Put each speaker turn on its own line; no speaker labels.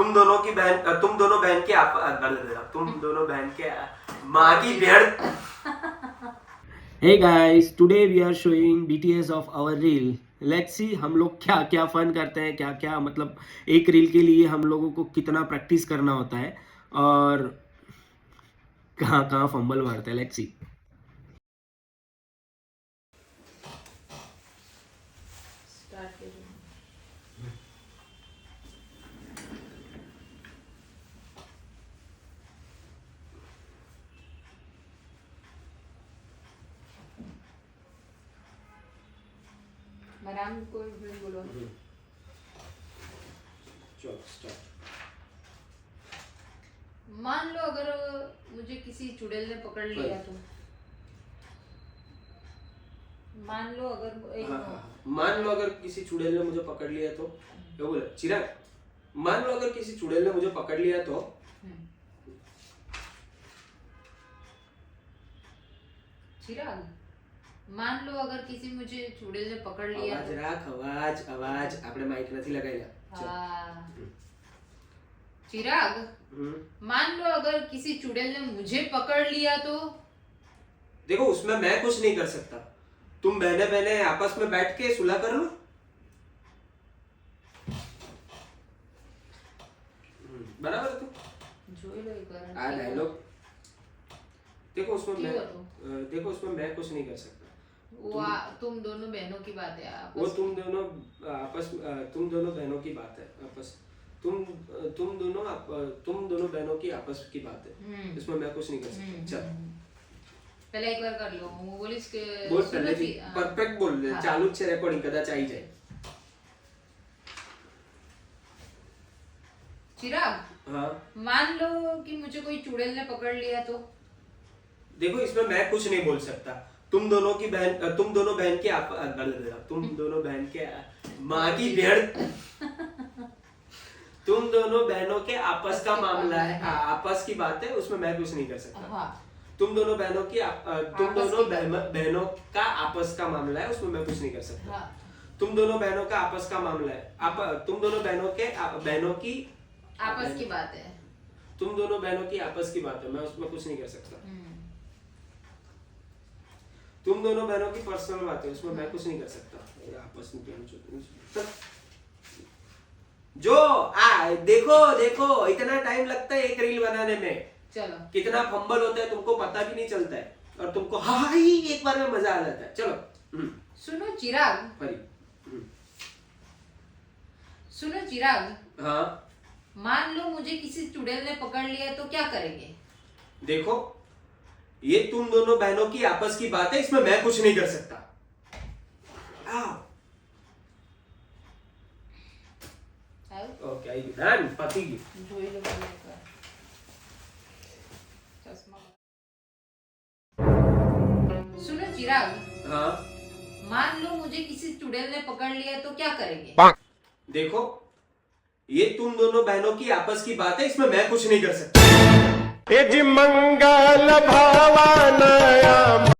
तुम दोनों बहन के माँ की भेड़।
Hey guys, today we are showing BTS of our reel. Let's see हम लोग क्या क्या फन करते हैं, क्या क्या मतलब एक रील के लिए हम लोगों को कितना प्रैक्टिस करना होता है और कहाँ कहाँ फंबल मारते हैं. Let's see.
मराम को बोलो। मान लो अगर मुझे किसी चुड़ैल ने पकड़ लिया तो मान लो अगर
किसी चुड़ैल ने मुझे पकड़ लिया तो क्या बोला चिराग? मान लो अगर किसी चुड़ैल ने मुझे पकड़ लिया तो
चिराग, मान लो अगर किसी मुझे चुड़ैल ने पकड़ लिया
आवाज राख, आवाज આપણે માઈક નથી લગાવેલા.
चिराग, मान लो अगर किसी चुड़ैल ने मुझे पकड़ लिया तो
देखो उसमें मैं कुछ नहीं कर सकता. तुम बहने बहने आपस में बैठ के सुलह कर लो. बराबर है.
જોઈ લો એકવાર
आ डायलॉग देखो उसमें मैं कुछ नहीं कर सकता.
वो तुम दोनों बहनों की बात है
वो तुम दोनों बहनों की बात है आपस. तुम दोनों बहनों की आपस की बात है. इसमें मैं कुछ नहीं कर सकता. चल
पहले एक बार कर लो. હું બોલીશ કે
બોલ પહેલેથી પરફેક્ટ બોલ. ચાલુ જ છે રેકોર્ડિંગ, કદાચ આવી જાય.
चिराग,
हाँ
मान लो कि मुझे कोई चुड़ैल ने पकड़ लिया तो
देखो इसमें मैं कुछ नहीं बोल सकता. तुम दोनों बहन के माँ की भेड़. तुम दोनों बहनों के आपस का मामला है, आपस की बात है. उसमें मैं कुछ नहीं कर सकता. तुम दोनों बहनों का आपस का मामला है. उसमें मैं कुछ नहीं कर सकता. तुम दोनों बहनों का आपस का मामला है. तुम दोनों बहनों की
आपस की बात है.
तुम दोनों बहनों की आपस की बात है. मैं उसमें कुछ नहीं कर सकता. तुम दोनों बहनों की पर्सनल बात है. उसमें मैं कुछ नहीं कर सकता. आपस में जो देखो इतना टाइम लगता है एक रील बनाने में.
चलो
कितना फंबल होता है तुमको पता भी नहीं चलता है. और तुमको हाँ ही एक बार में मजा आ जाता है. चलो
सुनो चिराग, सुनो चिराग,
हाँ
मान लो मुझे किसी चुड़ैल ने पकड़ लिया तो क्या करेंगे?
देखो ये तुम दोनों बहनों की आपस की बात है. इसमें मैं कुछ नहीं कर सकता. ओके आई डन पति की.
જોઈ લો પહેલા એકવાર. ચશ્મા. सुनो चिराग,
हाँ
मान लो मुझे किसी चुड़ैल ने पकड़ लिया तो क्या करेंगे?
देखो ये तुम दोनों बहनों की आपस की बात है. इसमें मैं कुछ नहीं कर सकता.
मंगल भावानया